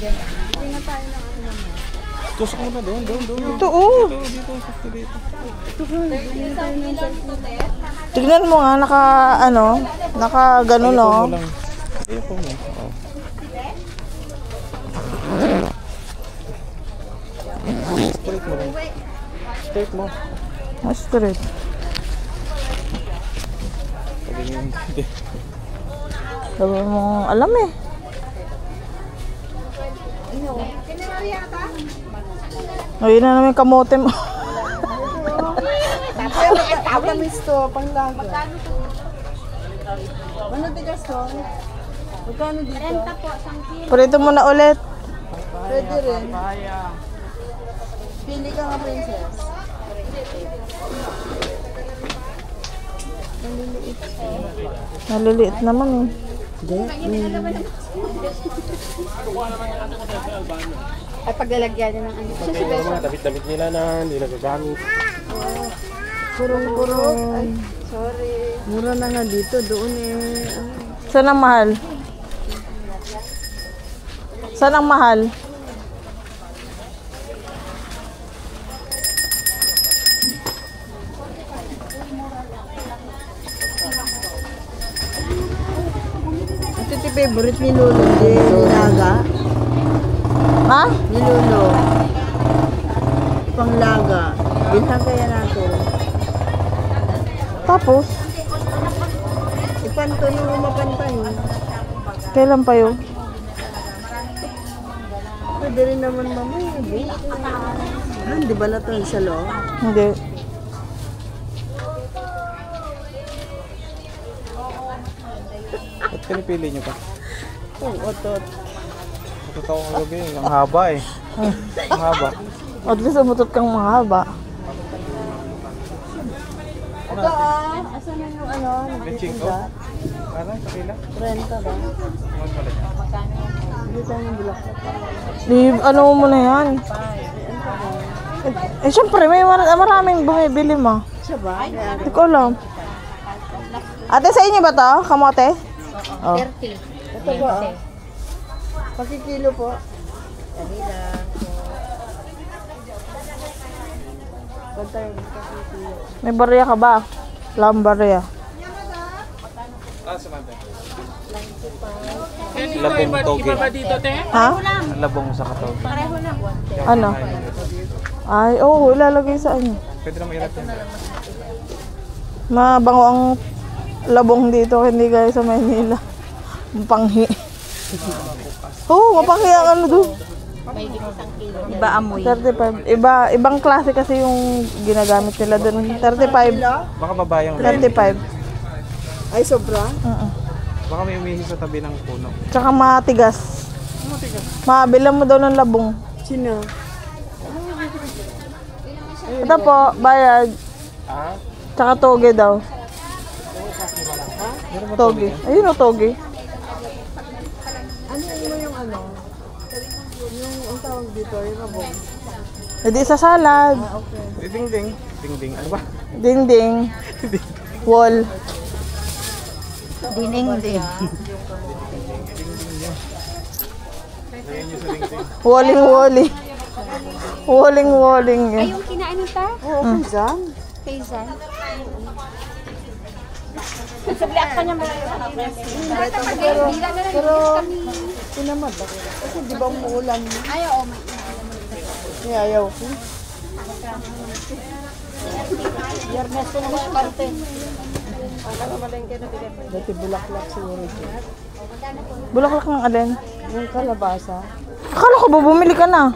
Hindi na tayo ng ano naman. Tusok mo na doon. Ito, oh. Dito. Tignan mo nga, naka ganun, oh. Ayoko mo. Straight mo lang. Straight mo. Straight. Sabi mo, alam eh. Ayun na naman kamote mo. Tamis to, panglaga. Ano tigas to? Magkano dito? Prito mo na ulit. Pwede rin. Pili ka nga, princess. Maliliit naman eh. Ay, paglalagyan niya ng ano. Pati yung mga damit-damit nila na hindi nagagamit. Kurong-kurong. Ay, sorry. Mura na nga dito, doon eh. Saan ang mahal? Saan ang mahal? Ito yung favorite ni Lolo, nilaga. Ha? Ni Lolo. Panglaga. Bilhan kaya natin. Tapos? Ipanto nung mapantay. Kailan pa yun? Pwede rin naman mamaya. Di ba na ito sa loob? Hindi. Ba't pinipili nyo pa? Oo, otot. Totoo ko gabi. Ang haba eh. Ang haba. At least umutot kang mahaba. Ito asan na yung ano? Leching ko? Ano? Sakila? Renta ba? Ano pala niya? Hindi tayo ng bulak. Ano mo na yan? Eh, syempre, may maraming bumibili mo. Siya ba? Hindi ko alam. Ate, sa inyo ba to? Kamote? Oh. 30. Ito ba? Pakikilo po. Dali lang. Pantay, pakikilo. May barya ka ba? Wala akong barya. Ah, sumante. Labong toge. Ha? Labong sa katoge. Ano? Ay, oo, ilalagay sa ano. Pwede naman ilap yan. Mabango ang labong dito, hindi gaya sa Maynila. Mapanghi. Oo, mapanghi ang ano doon. Iba amoy. 35. Ibang klase kasi yung ginagamit nila doon. 35. Baka babayang. 35. Ay, sobra? Baka may umihi sa tabi ng puno. Tsaka matigas. Mabilang mo daw ng labong. Sino? Ito po, bayad. Ah? Tsaka toge daw. Toge. Ayun o, toge. Ano mo yung ano? Yung ang tawag dito, yung abong. Hindi sa salad. Okay. Ding-ding. Ding-ding. Ano ba? Ding-ding. Wall. Dining-ding. Lagyan nyo sa ding-ding. Walling-walling. Walling-walling. Ay, yung kinain nita? Oo, Kaysan. Kaysan. Sabliak pa niya malayo. Pero, tinamad ako. Kasi di ba umuulan? Ay, oo. May ayaw ko. Yernes ko naman yung karte. Dati bulaklak siguro ito. Bulaklak ng alin. Yung kalabasa. Akala ko ba bumili ka na?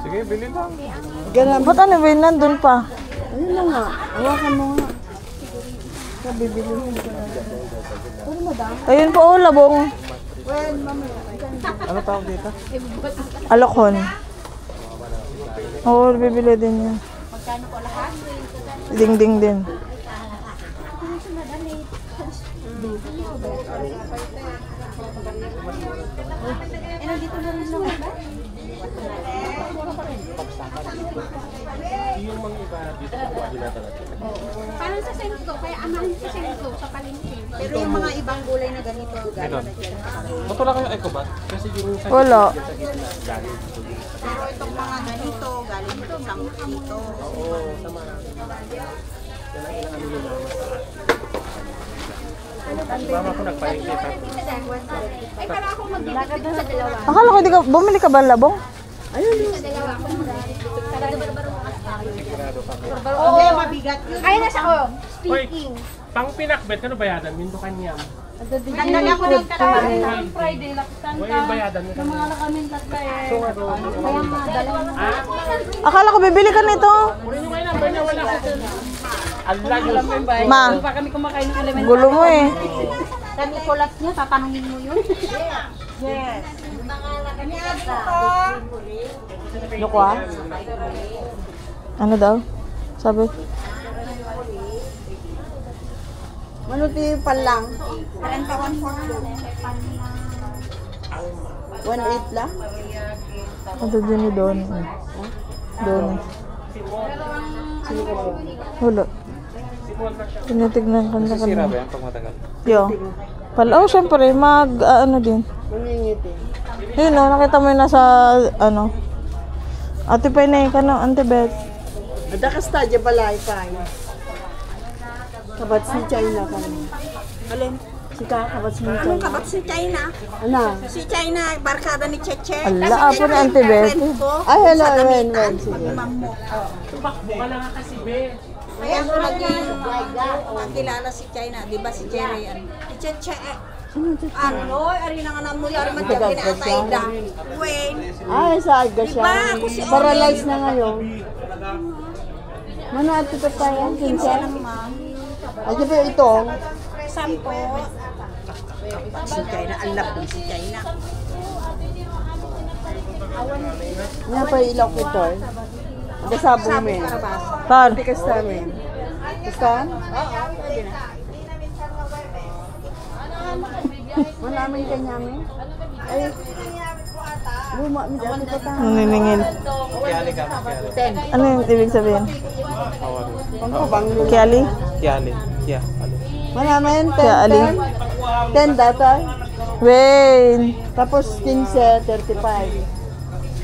Sige, bili lang. Ganun. Ba't ano ba yun? Nandun pa? Ayun na nga. Hawakan mo nga. Bibili mo ko na. Ayun po, oh, labong. Well, mamaya. Ano tawag dito? Alokon. Oo, bibili din yan. Ding-ding din. Nandito na rin naman ba? Yung mga iba dito kukuha din natin. Parang sa sentro, kaya amahin sa sentro, sa palengke. Pero yung mga ibang gulay na ganito, Ganon. Matula kayo Ecobat? Kasi yung sa Wala. Pero itong mga ganito, galing ito sa dito. Mama ko nagpahingi pa. Ay, para ako maglakad sa dalawa. Akala ko di ka, bumili ka ba ng labong? Sa dalawa ako Hindi, mabigat yun. Ay, nasa ko. Speaking. Pang pinakbet, ano bayadan? Minto kanya. Tandaan ako ng kalahari. Friday, lakitan O yung bayadan mo. mga nakamin tatla eh. Kaya nga, dalawa na. Akala ko bibili ka nito. Kunin nyo kayo number niya, wala ko. Allah yun. Ma, Pa kami kumakain ng element. gulo mo eh. Sa Nicolas niya, tatanungin mo yun. Yes. Loko ah. Ano daw? Sabi? Manuti pa lang. 1.8 lang? Ano din ni Don? Don. Wala. Tinitignan ka na Sira kanina. ba yan pag matagal? Yo. Oh, syempre, ano din. Maningiti. Yun o, nakita mo yun nasa, ano. Ate pa yun ka no, Ante Beth. Ada ka stadya balay pa. Kabat si China ka. Alin? Si kabat si China. Anong kabat si China? Ano? Si China, barkada ni Cheche. Ala, apo ni Ante Beth. Ay, hello, Ren. Sige. Tumakbo ka na nga kasi, be. Kaya ako nagkilala si China. Di ba si Cherry? Si Cheche. Ano? Ari na nga naman mo yari man dyan kinatay na. Wayne. Ay, sa aga siya. Diba? Ako si Paralyzed na ngayon. Mana ito pa yan? Kinsa? Ay, di ba ito? Sampo. Si China, alap din si China. Nga pa ilok ito. Gasabong men. Pan. Tikas namin. Gustahan? Malamin ka namin? Ay, luma mi dati pa tayo. Naniningil. Kiyali ka, kiyali. Ano yung ibig sabihin? Hawari. Pangkabang lula. Kiali? Kiyali. Kiyali. Malamin, Kaya ali? 10 data. Wayne. Tapos 15, 35.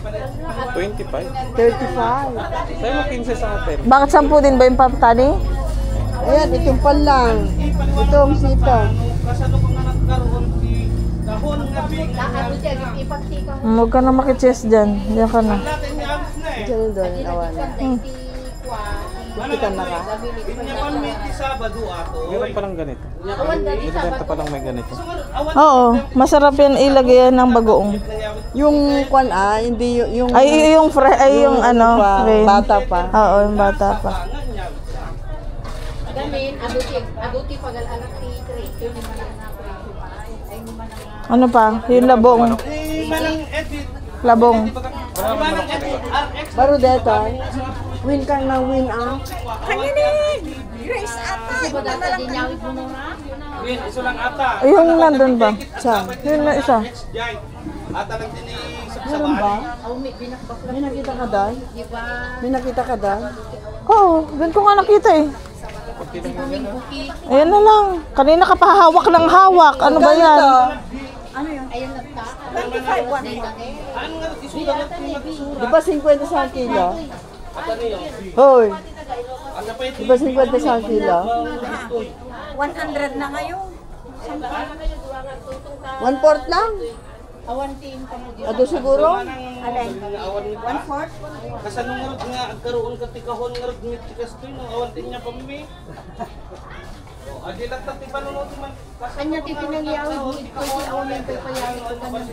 25. 35. Sa'yo mo 15 sa atin. Bakit 10 din ba yung papatani? Ayan, itong pan lang. Itong sitaw. Huwag ka na makichess dyan. Diyan ka na. Diyan doon, awan. Kita na ka? Meron palang ganito. Binibenta palang may ganito. Oo, masarap yan ilagay yan ng bagoong. Yung kwan hindi yung Ay, yung yung ano, pa, Wayne. bata pa. Oo, yung bata pa. Gamin, aduti pag-alak ti creator ni Manana. Ay, ni Manana. Ano pa? Yung labong. Labong. Baro deta. Win kang na win Kanya din! Grace ata! Diba dati dinyawit mo na? Yung nandun ba? Yun na isa. Meron ba? Aumit, binakbak lang. May nakita ka doon? Diba? May nakita ka doon? Oo, doon ko nga nakita eh. Kaming cookie. Ayan na lang. Kanina ka pa hawak ng hawak. Ano ba yan? Ayun na ta. 25, 1. Di ba 50 sa kilo? Hoy! Di ba 50 sa kilo? 100 na ngayon. 1/4 lang? Awan team ka mo. Ado siguro? Alay. 1/4? Kasanong nga nga agkaroon ka tikahon nga rod ngit tikas to no awan tin niya pamimi. Adi lang ta ti panunod man. Kanya ti pinagyawid mo ito si awan yung payawid ko kanang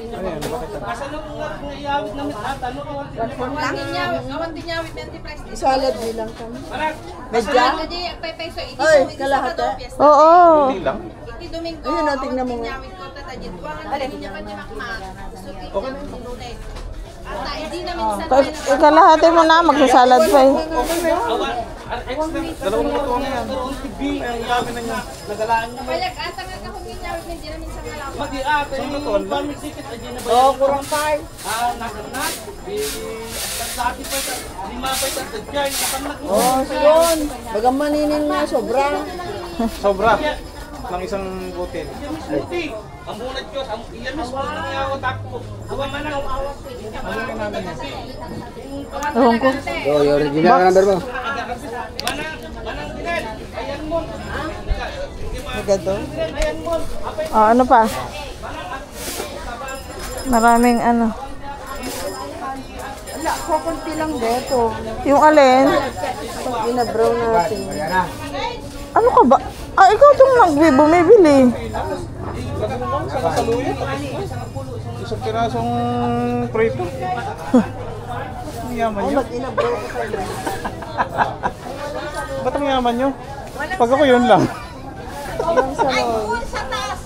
Kasanong nga nga iyawit namit ata no awan tin niya. awan din yawid nanti price. Salad bilang kami. Anak, Medya? Jadi peso iti Hoy, kalahati. Oo. Hindi lang. Iti Domingo. Ayun, tingnan mo. Yawid ko tatajid ko ang niya pa ni Makmak. Okay na tinulit. Ata hindi namin sa Ikalahati mo na, magsasalad pa eh. awan ang extra dalawang ito nga agkaroon ti B ang iyawit na niya. Nagalaan niya. Payag ata nga kahong yawid hindi namin sa malawa. Magi ate yung pamit ticket adi na ba? Oh, kurang 5. Nakanak. Dati pa sa lima pa sa dagay nakanak. Oh, yun. Bagang maninin nga, sobra. Sobra. ng isang butil. Hindi. Ang munad ko, iyan mas po nang yawa takpo. Gawa man ang Ano yung namin yan? Ewan ko. Oh, yung original number mo. manang dinan. Ayan mo. Magado. Ano pa? Maraming ano. Wala, kukunti lang dito. Yung alin? Pag ina-brown natin. Ano ka ba? Ikaw itong bumibili. Sa kasaluyan. Isang pirasong prito. Ang yaman nyo. Ina-brown ko kayo. Ba't ang yaman nyo? Pag ako yun lang. Ay, doon sa taas.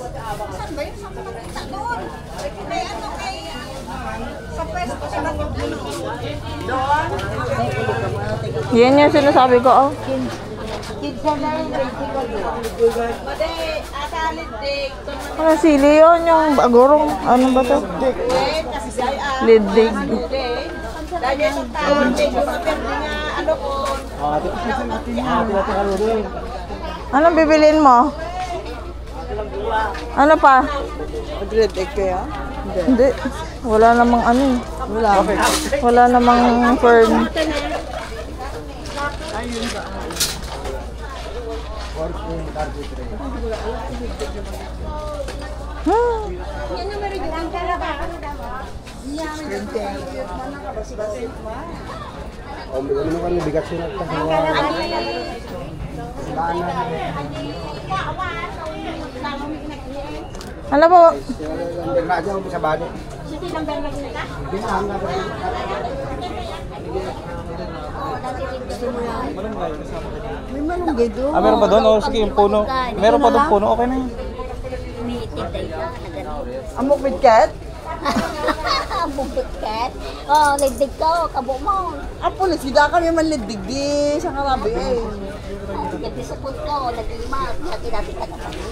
Saan ba yun? Saan ko nakita? Doon. May ano kay... sa pwesto sa magpupuno. Doon. Yan yung sinasabi ko, oh. Kidsa na yung ready ko doon. Made, atalid dik. Ano sili yun? Yung agurong, ano ba to? Lidig. Dahil sa tawag dik, lumapir nga ano ko. Anong bibilin mo? Ano pa? Madrid egg kaya? Hindi. Wala namang ano eh. Wala namang fern. Oh, ano kan bigat sunat ka sa Ano po? number na aja mo sa bado. Sige number na kita. Hindi na hanga ba. May malunggay doon. Meron pa doon? O sige, yung puno. Meron pa doon puno. Okay na yun. Amok with cat? Bubot kat. Oh, ligdig ko, kabo mo. Apo, nagsida kami manlidig di sa karabi eh. Gati supot ko, nag-ima. Lagi natin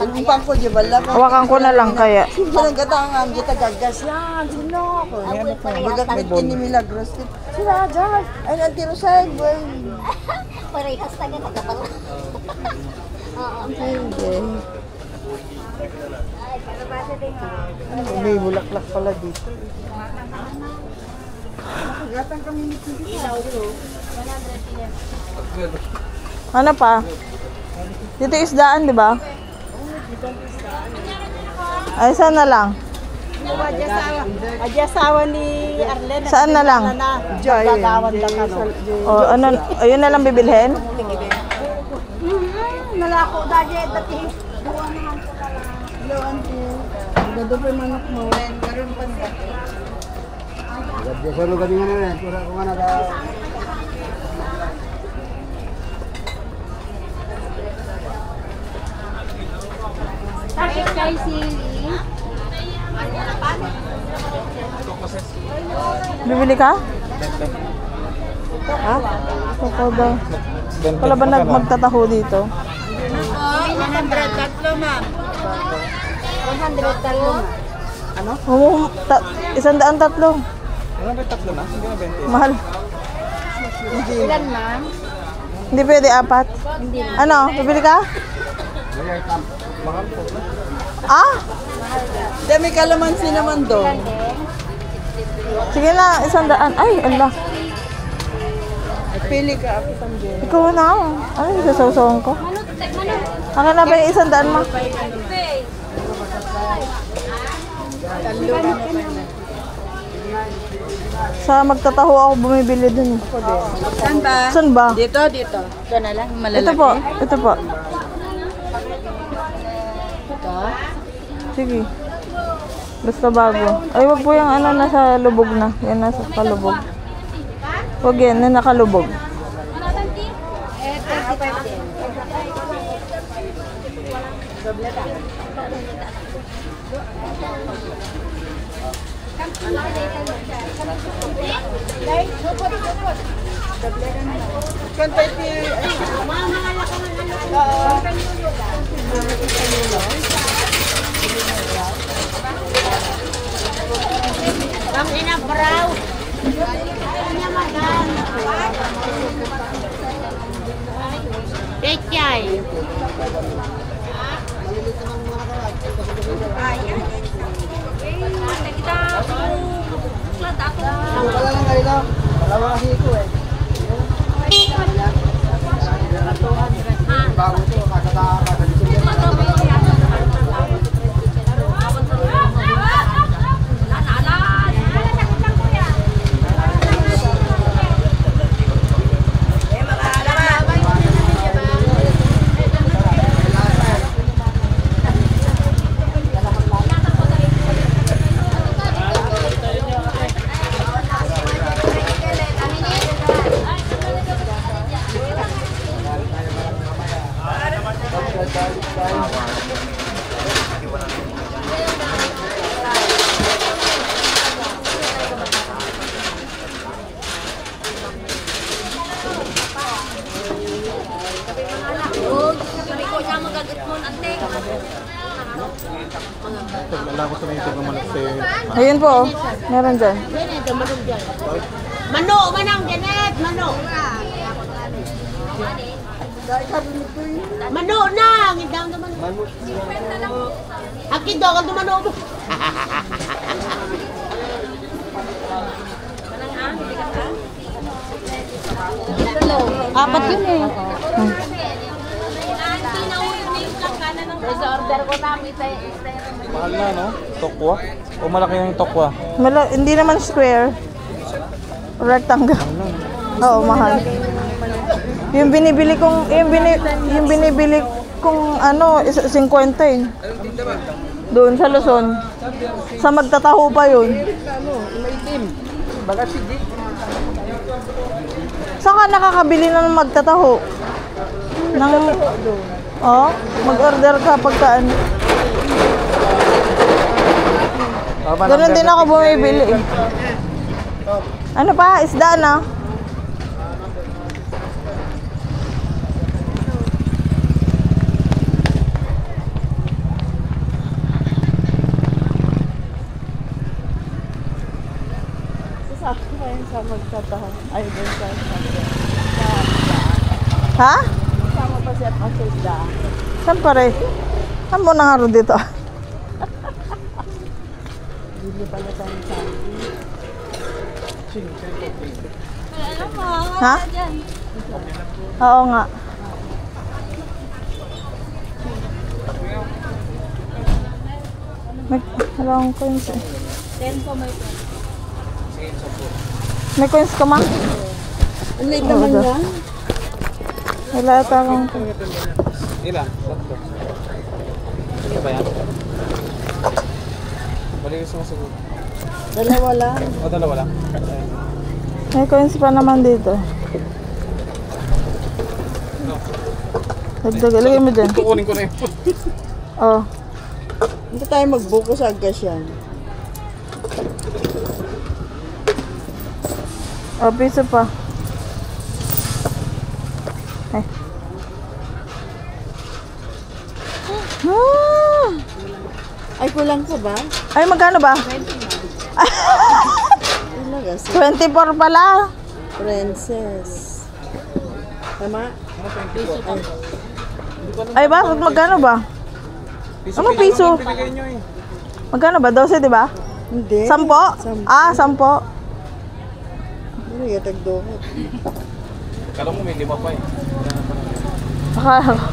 Ang umpang ko, di ba lang? Hawakan ko na lang kaya. Silang gatangan, kita gagas yan. Sino ko? Bagat may kini Milagros. Sila, dyan. Ay, nanti Rosel, boy. Parehas taga nagkapat. Oo. Ay, kalabasa din ha. May bulaklak pala dito. Ano pa? Dito isdaan, di ba? Ay, saan na lang? Adyasawa ni Arlen. Saan na lang? Gagawan lang ano. O, ano, ayun na lang bibilhin? Nalako dahil dati. Hello, auntie. Gado pa yung manok mo. Meron pa dati. Gabya sa lugar nga na rin. Pura ko nga naga. Bakit kayo sili? Bibili ka? Ha? Ito daw. Wala ba magtataho dito? 100 tatlo, ma'am. 100 talo. Oo, 103. Ano ba yung tatlo na? Hindi na 20. Mahal. Ilan ma'am? Hindi pwede 4. Ano? Bibili ka? Mahal po. Ah? Dami kalamansi naman doon. Sige na, 100. Ay, Allah. Pili ka, ako también. Ikaw na. Ano yung sasawsawan ko? Akin na ba yung 100 mo? Sa magtataho ako bumibili dun. Saan ba? Saan ba? Dito, dito. Ito na lang, malalaki. Ito po. Ito po. Sige. Basta bago. Ay, wag po yung ano nasa lubog na. Yan nasa kalubog. Wag yan, na nakalubog. Kanta iti. Ang ina brow. Pechay. Wala ko sa mga ito naman sa... Ayun po, oh. Meron dyan. Mano, manang, Janet, mano. Mano na, ngidang naman. Akin daw, kag mano mo. Apat yun eh. Mahal na, no? Tokwa? O malaki yung tokwa? Hindi naman square. Rectangle. Oo, mahal. Yung binibili kong, yung binibili kong ano, 50 eh. Doon sa Luzon. Sa magtataho pa yun. Saan ka nakakabili ng magtataho? Oh, mag-order ka pagkaan. Ganun din ako bumibili. Ano pa? Isda na? Sa magtatahan. Ay, doon sa Ha? Sama pa siya ang sisda. Saan pare? Saan mo na nga rin dito? Hindi pala tayo sa Ha? Oo nga. Wala akong coins eh. 10 po may po. May coins ka ma? Ang late naman yan. Wala ata akong Ilan? Tatlo. Ano ba yan? Balik ko sumasagot. Dalawa lang. O, dalawa lang. May coins pa naman dito. Dagdag, ilagay mo dyan. Kukunin ko na yun. Oh. Hindi tayo magbuko sa agas yan. Oh, piso pa. Ay. Ah! Ay, kulang ka ba? Ay, magkano ba? Talaga, si 24 pala. Princess. Tama? Ay, bakit? Magkano ba? Ano piso? Pinigay nyo eh. Magkano ba? 12, di ba? Hindi. 10? Ah, 10. Hindi ka tagdukot. Kala mo may 5 pa eh. Akala ko.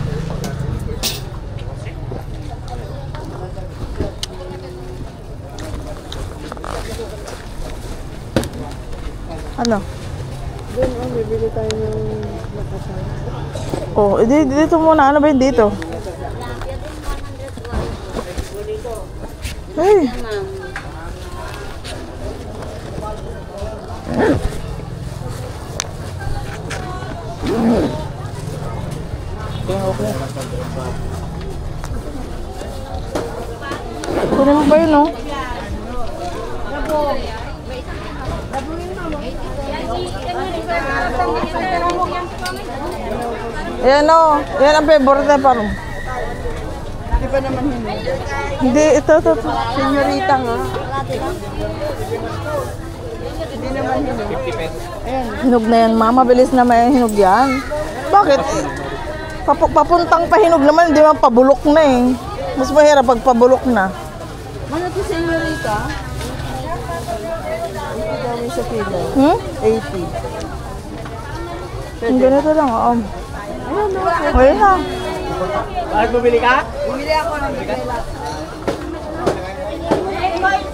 Ano? Doon, bibili tayo ng lakasan. Oh, dito muna. Ano ba yun dito? Hey. Kunin mo ba yun, no? Ayan, no. Yan ang favorite na parang. Di ba naman hindi? Hindi, ito. Senyorita nga. Hindi naman hindi. 50 pesos. Hinog na yan, mama. Bilis na may hinog yan. Bakit? Papuntang pahinog naman, hindi man pabulok na eh. Mas mahirap pag pabulok na. Ano to sa inyo, Rita? 80 daw sa kilo. 80. Ang ganito lang, Ayun na. Bakit bumili ka?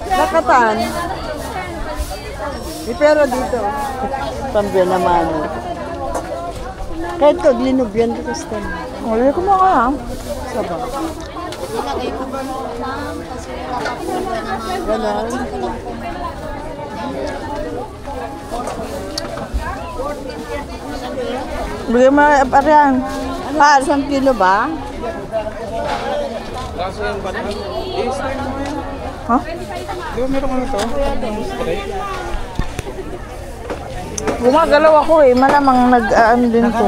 Nakatan. Pero dito. Tambay naman. Kahit kag linubyan ko kasi tan. Wala ko mga ha. Saba. Ilagay ko ba lang kasi wala pa po naman. Ganon. Bigyan mo na pariyan. Ano, 1 kilo ba? Kaso yung ba't i-start mo yan? Ha? Di ba meron ano to? Straight? Gumagalaw ako eh. Malamang nag-ano din to.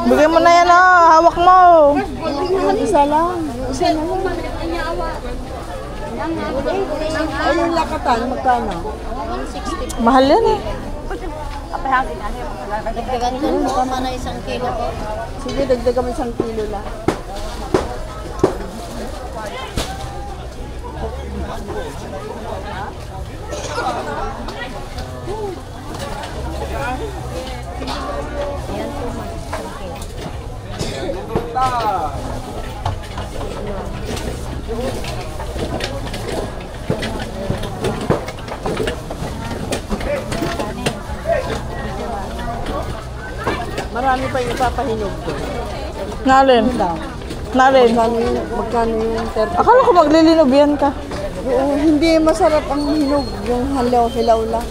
Bigyan mo na yan hawak mo. Isa lang. Ay, yung lakatan, magkano? 160. Mahal yan eh. Dagdagan ko po mana 1 kilo po. Sige, dagdagan mo 1 kilo lang. Marami pa yung ipapahinog ko. Nalin. Nalin. Magkano yung 30? Akala ko maglilinob yan ka. Oo, hindi masarap ang hinog. Yung hilaw lang.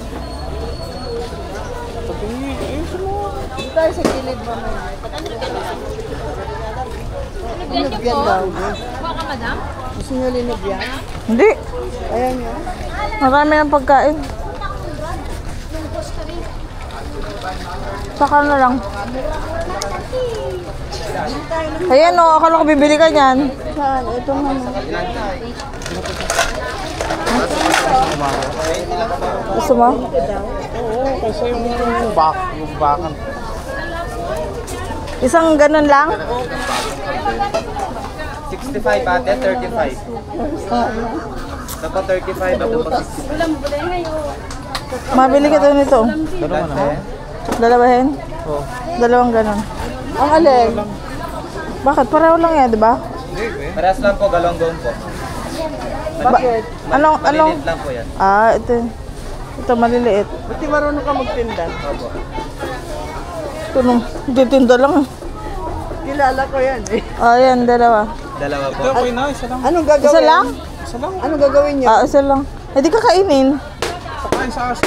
Dito tayo sa gilid mo na. Linubyan daw. Baka madam? Gusto nyo linubyan? Hindi. Ayan nyo. Marami ng pagkain. Saka na lang. Ayan o, akala ko bibili ka niyan. Saan? Ito nga. Gusto mo? Oo, kasi yung bakan. Isang ganun lang? 65 ate, 35. Dapat 35 ako pa 65. Mabili ka daw nito. Dalawa na. Dalawahin? Oo. Dalawang ganun. Ang alin? Bakit? Pareho lang yan, di ba? Parehas lang po, galonggong po. Bakit? Anong? Malilit lang po yan. Ah, ito. Ito maliliit. Buti marunong ka magtinda. Opo. Ito nung titinda lang. Kilala ko yan eh. Ah, yan, dalawa. Dalawa po. Ito, okay na. Isa lang. Anong gagawin? Isa lang? Isa lang. Anong gagawin nyo? Ah, isa lang. Eh, di kakainin. Pakain sa aso.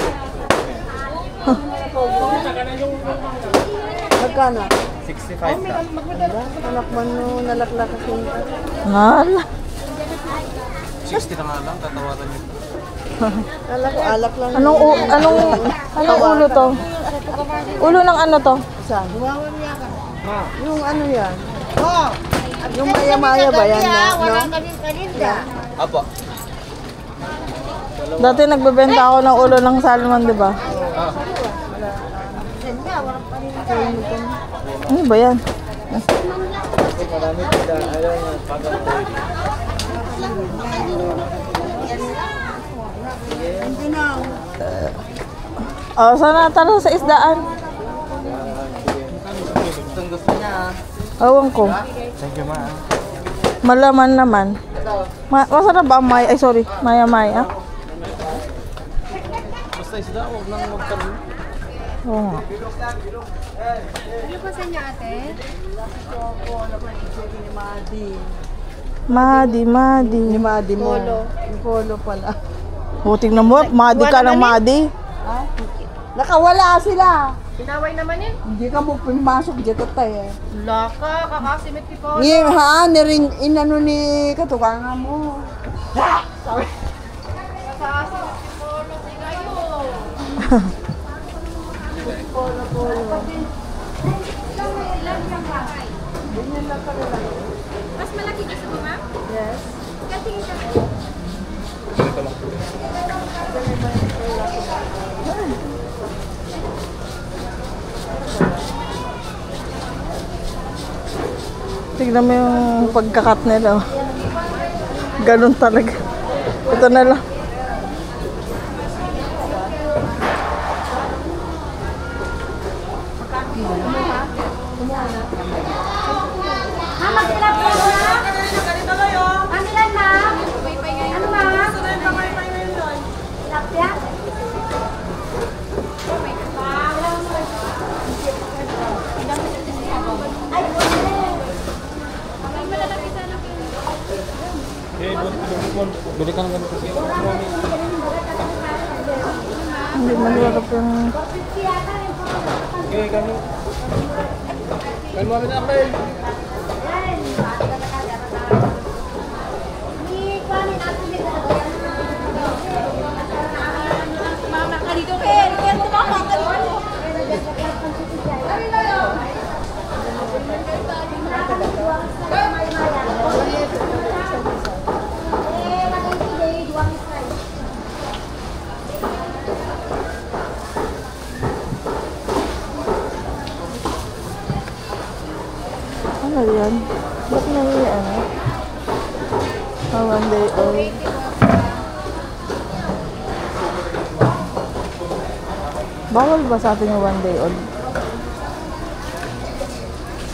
Magkano? 65 lang. Anak mo no, nalaklak kasi. Hala. 60 na nga lang. Tatawaran niyo. Kala ko alak lang. Anong ulo to? Ulo ng ano to? Saan? Yung ano yan? Yung maya-maya ba yan? No? Opo. Dati nagbebenta ako ng ulo ng salmon, di ba? Ano ba yan? Marami sila. Ayaw nga. Oh, sana tara sa isdaan. Gustong gusto niya. Awan ko. Thank you, ma. Malaman naman. Masarap ba ang ay sorry, maya-maya? Basta isda, huwag nang magkaroon. Oo nga. Ano pa sa inyo ate? Madi. Yung Madi mo. Yung polo pala. Buting na mo, Madi ka ng Madi. Nakawala sila. Pinaway naman yun. Hindi ka mo pumasok dito tayo eh. Laka, kakasimit ki po. Nirin inano ni katukangan mo. Kakasimit ki po. Kayo. Mas malaki gusto mo, ma'am? Yes. Katingin ka. Ganito lang. Tignan mo yung pagkakat nila. Ganun talaga. Ito na lang. Mama, silap po ha? Kamilan, ma'am? Ano, ma'am? Silap ya? Ay, Bili ka ng ganito. Hindi malulap yung... Okay, kami. Kalma rin ako eh. Mama ka dito, Ken. Ken, tumama ka dito. Ano yan? Ba't na yung ano? One day old. Bawal ba sa atin yung one day old?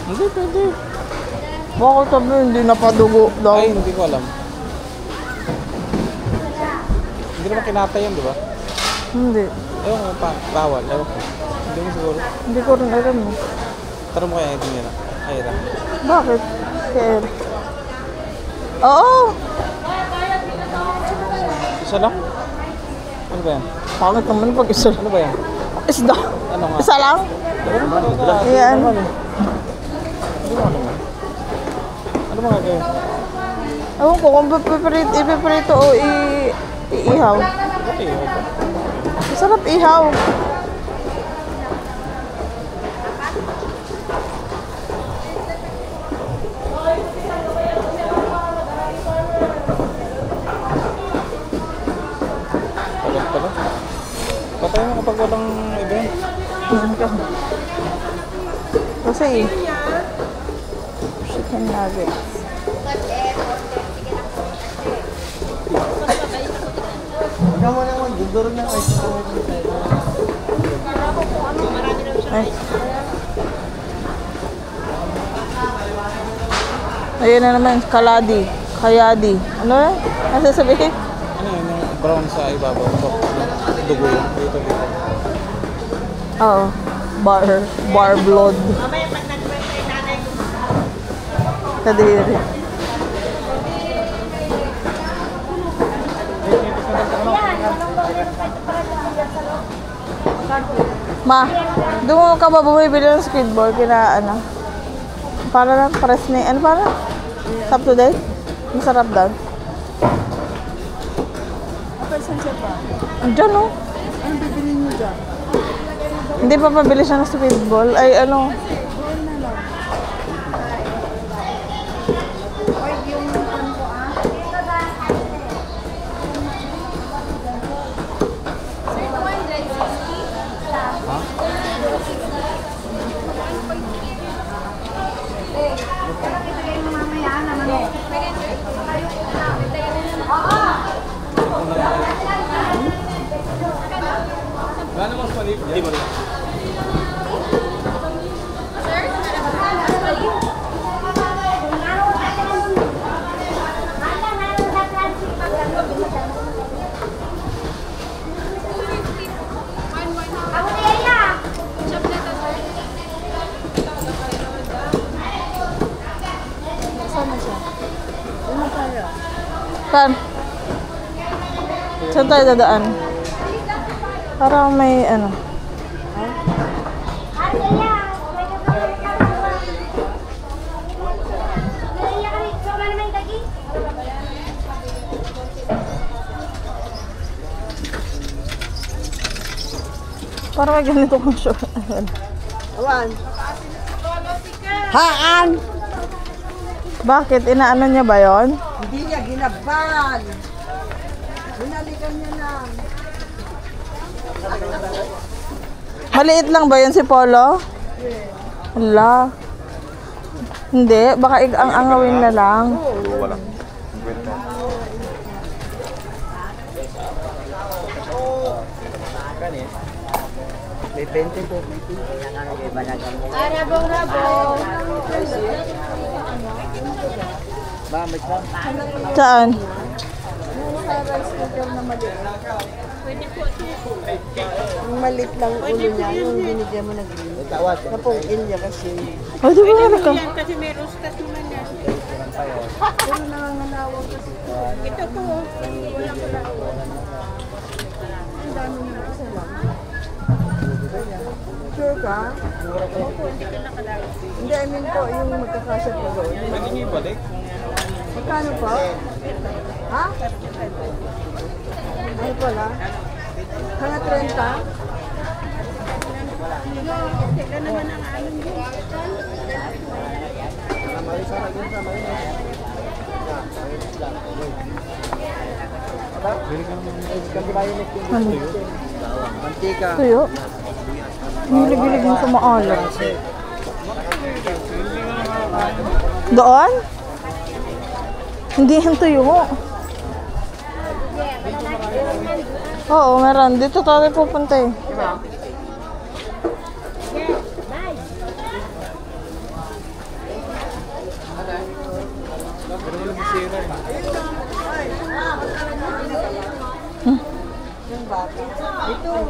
Hindi, pwede. Bakit sabi hindi napadugo daw? Ay, hindi ko alam. Hindi naman kinatay yan, di ba? Hindi. Ewan ko pa, bawal. Ewan ko. Hindi mo siguro. Hindi ko rin alam eh. Tara mo kaya ito nila. Ay, ito. Bakit? Kay Eric. Oo! Isa lang? Ano ba yan? Pangit naman pag isa. Ano ba yan? Isda. Ano nga? Isa lang? Yan. Ano mga kayo? Ewan ko kung ipiprito o iihaw. Okay, okay. Masarap ihaw. Tagal pala. Patay mo kapag walang event. Kasi chicken nuggets. Ay. Ayun na naman, kaladi. Kayadi. Ano eh? Ano sasabihin? Ano yun? Yung brown sa ibabaw. Ito. Dugo yun. Dito, dito. Oo. Bar blood. Kadiri. Ma, doon ka ba bumibili ng squid ball kina ano? Para lang, pares ni, ano para? Up to date? Masarap daw. Saan siya pa? Diyan o. Ano bibili niyo dyan? Hindi pa pabili siya ng squid ball. Ay ano, Wala namang panip. Hindi mo rin. saan? Saan tayo dadaan? Para may ano. Para may ganito kong short. Awan. Haan! Bakit? Inaano niya ba yon? Hindi niya ginaban. Binalikan niya lang. Maliit lang ba yun si Polo? Hala. Hindi, baka ang angawin na lang. Wala. 50. May 20 po. Mamit lang. Saan? Yung malit lang ulo niya, yung binigyan mo na green. Tawad. Napungin niya kasi. O, di ba ano ka? Kasi may rostas naman yan. Ito po. Sure ka? Hindi, I mean po, yung magkakasya po doon. Pwede niyo ibalik? Magkano po? Ha? Ano pala? Hanga 30? Mantika. Tuyo. Hilig-hilig mo sa maalam. Doon? Hindi yung tuyo. Oo, meron. Dito tayo pupunta eh.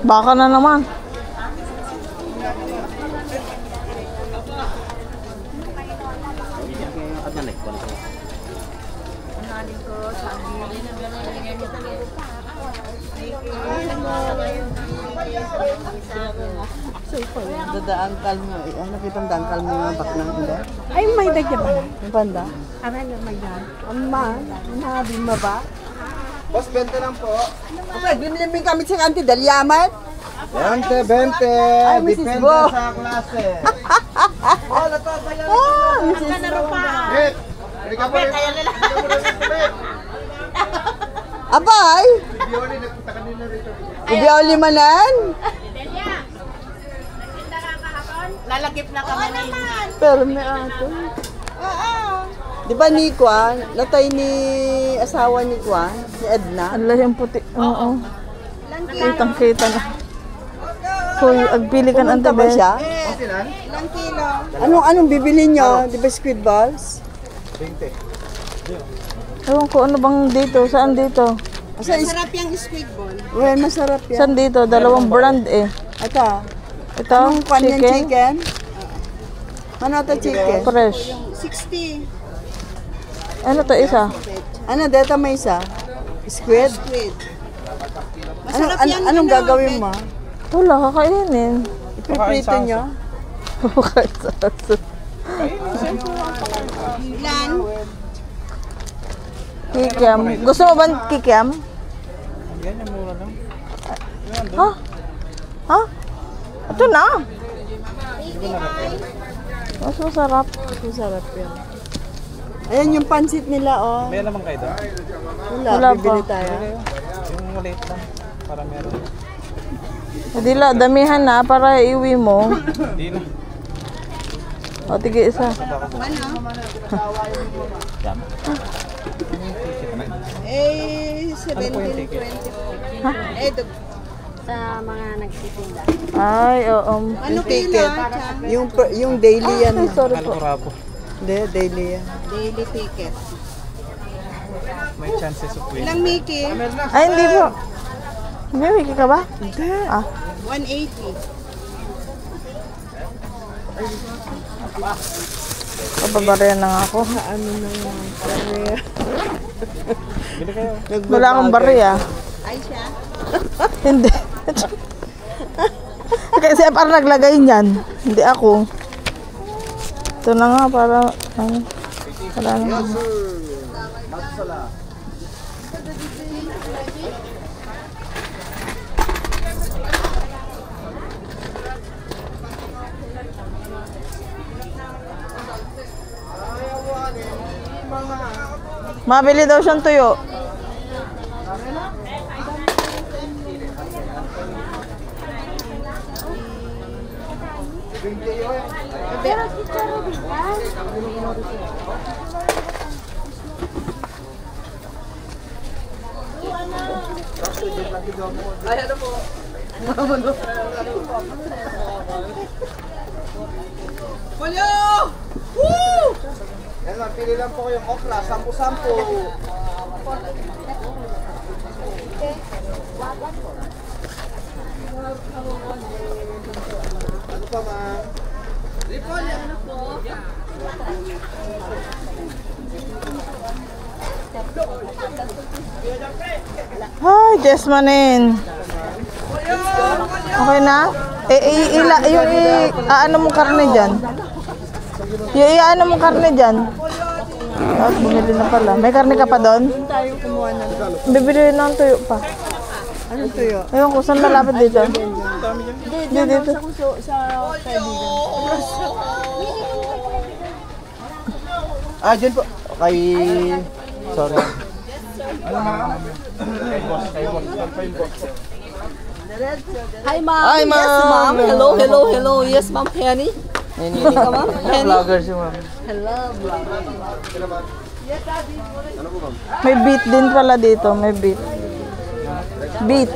Baka na naman. Dadaan kalmo. Nakita ang daan kalmo yung baklang hindi? Ay, may dagya ba? Yung panda? Aray na may dagya. Amma, nabi mo ba? Boss, 20 lang po. Okay, binilimin kami sa kanti, dalyaman. 20, 20. Ay, Mrs. Bo. Sa klase. Oh, nato, bayan. Oh, Mrs. Bo. Abay! Ibioli manan? Lalagip na kami ni... Pero may ato. Di ba ni Kwan, natay ni asawa ni Kwan, si Edna? Ang lahing puti. Oo. Kitang-kita na. Hoy, agpili ka ng Pumunta ba tabi. siya? Ilang kilo? Anong bibili nyo? Di ba squid balls? Ewan ko, ano bang dito? Saan dito? Masarap yung squid ball. Well, masarap yan. Saan dito? Dalawang brand eh. Ito. Ito, Anong kwan yan, chicken. chicken? Ano ito chicken? Fresh. 60. Ano to isa? Ano, dito may isa? Squid? Squid. Anong gagawin mo? Wala, kakainin. Ipiprito nyo? Kahit sa Ilan? kikiam. Gusto mo ba kikiam? Yan yung mura lang. Ha? Ha? Ito na. Mas masarap. Masarap yan. Ayan yung pansit nila, oh. May naman kayo doon? Wala Bibili pa. tayo. Yung maliit lang. Para meron. Hindi la, damihan na para iuwi mo. Hindi na. O, tige isa. Eh, 17, 20. Eh, Sa mga nagtitinda. Ay, oo. ano Ticket. kilo? Yung daily yan. Ay, sorry po. Kalkurapo. Hindi, daily yan. Daily ticket. May chances of winning. Ilang Mickey? Ay, hindi po. Hindi, wiki ka ba? Hindi. Ah, 180. pababarya na nga ako. Ano na yan? Career. Bili kayo. Wala akong barya. Ay siya. Hindi. Kasi parang naglagay niyan. Hindi ako. Ito na nga para ano. Wala na. Mabili daw siyang tuyo. Pero chicharo din yan. Yan lang, pili lang po kayong okra, 10-10. Ano pa, ma'am? Ay, Jesmanin. Okay na? Ano mong karne dyan? Ano mong karne dyan? Ah, bumili na pala. May karne ka pa doon? Bibili na ng tuyo pa. Anong tuyo? Ayun ko, saan malapit dito? Hindi, dito. Dyan po. Kay... Sorry. Hi, ma'am. Hi, ma'am. Yes, ma'am. Hello, hello, hello. Yes, ma'am. Penny. Penny ka, ma'am? Penny. Vlogger si ma'am. Hello, vlogger. May beet din pala dito. May beet. Beet.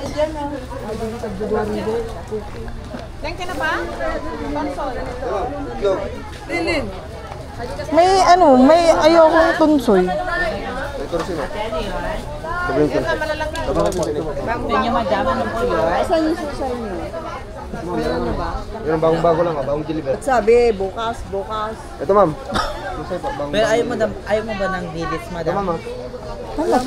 May ayokong tunsoy. Saan yung susay niyo? Yung bagong-bago lang, bagong deliver. Sabi, bukas. Ito, ma'am. Susay po, bagong-bago. Pero ayaw mo ba ng bilis, madam? Ito, ma'am.